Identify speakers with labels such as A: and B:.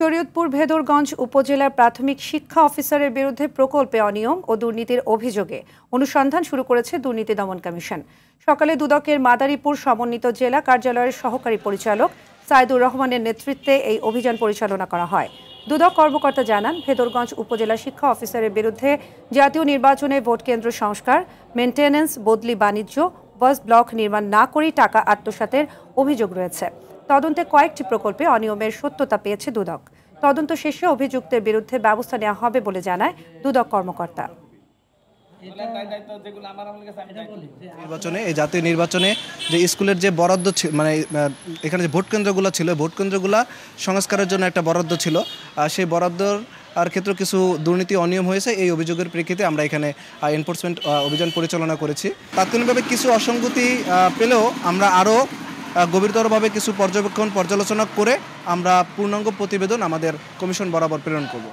A: শরীয়তপুর ভেদরগঞ্জ উপজেলার প্রাথমিক শিক্ষা অফিসারের বিরুদ্ধে প্রকল্পে অনিয়ম ও দুর্নীতির অভিযোগে অনুসন্ধান শুরু করেছে দুর্নীতি দমন কমিশন। সকালে দুদকের মাদারীপুর সমন্বিত জেলা কার্যালয়ের সহকারী পরিচালক সাইদুর রহমানের নেতৃত্বে এই অভিযান পরিচালনা করা হয়। দুদক কর্মকর্তা জানান, ভেদরগঞ্জ উপজেলা শিক্ষা অফিসারের বিরুদ্ধে জাতীয় নির্বাচনে ভোট কেন্দ্র সংস্কার, মেইনটেন্যান্স, বদলি বাণিজ্য, বাস ব্লক নির্মাণ না করেই টাকা আত্মসাতের অভিযোগ রয়েছে। তদন্তে কয়েকটি প্রকল্পে অনিয়মের সত্যতা পেয়েছে দুদক। তদন্ত শেষে অভিযুক্তের বিরুদ্ধে ব্যবস্থা নেওয়া হবে বলে জানায় দুদক কর্মকর্তা।
B: নির্বাচনে এই জাতীয় নির্বাচনে যে স্কুলের যে বরাদ্দ মানে এখানে যে ভোট কেন্দ্রগুলো ছিল, ভোট কেন্দ্রগুলো সংস্কারের জন্য একটা বরাদ্দ ছিল, সেই বরাদ্দর ক্ষেত্রে কিছু দুর্নীতি অনিয়ম হয়েছে। এই অভিযোগের প্রেক্ষিতে আমরা এখানে এনফোর্সমেন্ট অভিযান পরিচালনা করেছি। তাৎক্ষণিকভাবে কিছু অসঙ্গতি পেলেও আমরা আরও গভীরতরভাবে কিছু পর্যবেক্ষণ পর্যালোচনা করে আমরা পূর্ণাঙ্গ প্রতিবেদন আমাদের কমিশন বরাবর প্রেরণ করব।